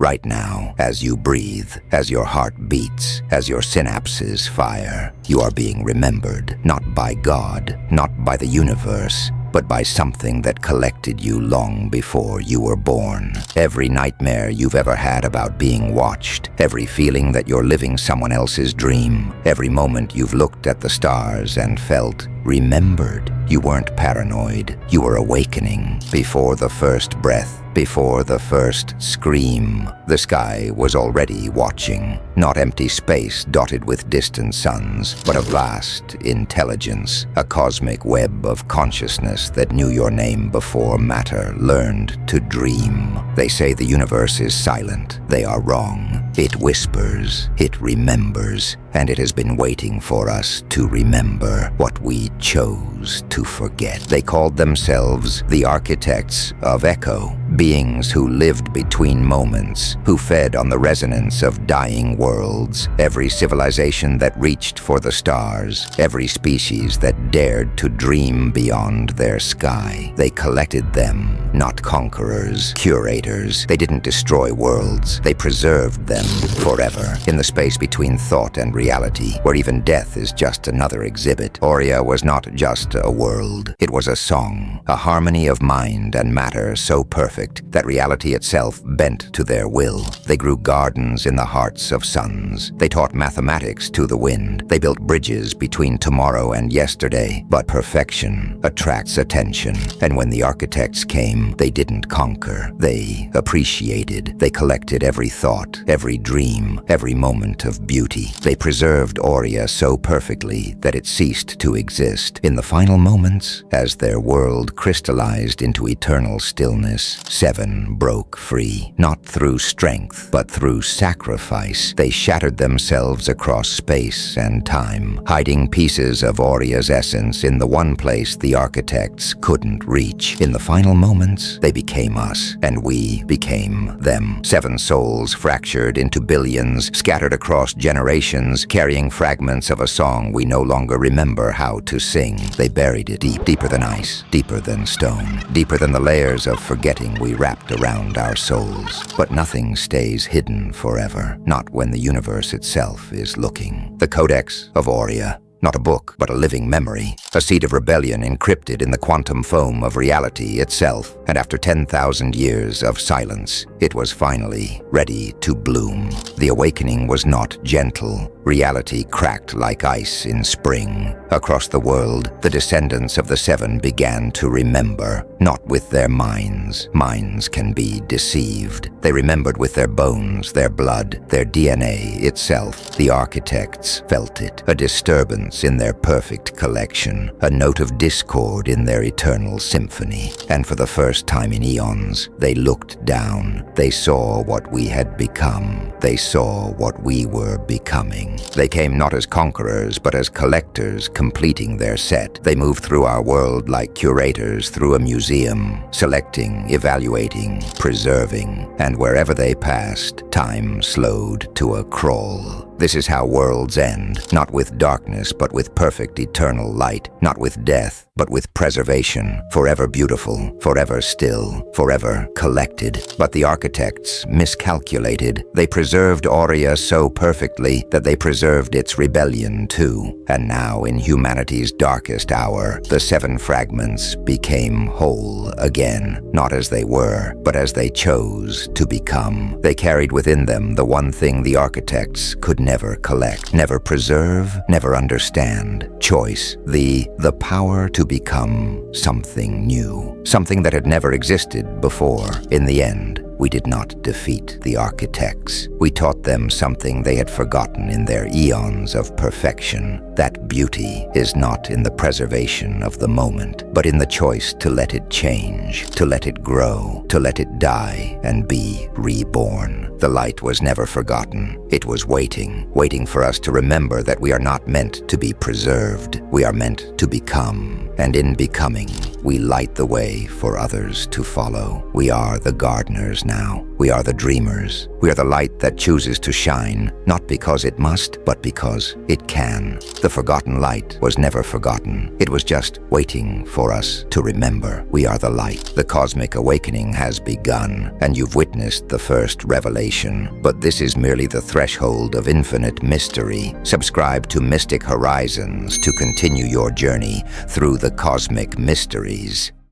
Right now, as you breathe, as your heart beats, as your synapses fire, you are being remembered, not by God, not by the universe, but by something that collected you long before you were born. Every nightmare you've ever had about being watched, every feeling that you're living someone else's dream, every moment you've looked at the stars and felt remembered. You weren't paranoid, you were awakening. Before the first breath, before the first scream, the sky was already watching. Not empty space dotted with distant suns, but a vast intelligence, a cosmic web of consciousness that knew your name before matter learned to dream. They say the universe is silent. They are wrong. It whispers, it remembers, and it has been waiting for us to remember what we chose to forget. They called themselves the architects of echo, beings who lived between moments, who fed on the resonance of dying worlds. Every civilization that reached for the stars, every species that dared to dream beyond their sky. They collected them, not conquerors, curators. They didn't destroy worlds. They preserved them forever, in the space between thought and reality, where even death is just another exhibit. Aurea was not just a world. It was a song, a harmony of mind and matter so perfect that reality itself bent to their will. They grew gardens in the hearts of suns. They taught mathematics to the wind. They built bridges between tomorrow and yesterday. But perfection attracts attention, and when the architects came, they didn't conquer. They appreciated. They collected every thought, every dream, every moment of beauty. They preserved Aurea so perfectly that it ceased to exist. In the final moments, as their world crystallized into eternal stillness, seven broke free. Not through strength, but through sacrifice. They shattered themselves across space and time, hiding pieces of Aurea's essence in the one place the architects couldn't reach. In the final moments, they became us, and we became them. Seven souls fractured into billions, scattered across generations, carrying fragments of a song we no longer remember how to sing. They buried it deep, deeper than ice, deeper than stone, deeper than the layers of forgetting we wrapped around our souls. But nothing stays hidden forever, not when the universe itself is looking. The Codex of Aurea. Not a book, but a living memory, a seed of rebellion encrypted in the quantum foam of reality itself. And after 10,000 years of silence, it was finally ready to bloom. The awakening was not gentle. Reality cracked like ice in spring. Across the world, the descendants of the seven began to remember, not with their minds. Minds can be deceived. They remembered with their bones, their blood, their DNA itself. The architects felt it, a disturbance in their perfect collection, a note of discord in their eternal symphony. And for the first time in eons, they looked down. They saw what we had become. They saw what we were becoming. They came not as conquerors, but as collectors, completing their set. They moved through our world like curators through a museum, selecting, evaluating, preserving. And wherever they passed, time slowed to a crawl. This is how worlds end, not with darkness, but with perfect eternal light, not with death, but with preservation, forever beautiful, forever still, forever collected. But the architects miscalculated. They preserved Aurea so perfectly that they preserved its rebellion too. And now, in humanity's darkest hour, the seven fragments became whole again, not as they were, but as they chose to become. They carried within them the one thing the architects could never collect, never preserve, never understand. Choice, the power to become something new, something that had never existed before. In the end, we did not defeat the architects. We taught them something they had forgotten in their eons of perfection, that beauty is not in the preservation of the moment, but in the choice to let it change, to let it grow, to let it die and be reborn. The light was never forgotten. It was waiting for us to remember that we are not meant to be preserved. We are meant to become. And in becoming, we light the way for others to follow. We are the gardeners now. We are the dreamers. We are the light that chooses to shine, not because it must, but because it can. The forgotten light was never forgotten. It was just waiting for us to remember. We are the light. The cosmic awakening has begun, and you've witnessed the first revelation. But this is merely the threshold of infinite mystery. Subscribe to Mystic Horizons to continue your journey through the cosmic mysteries.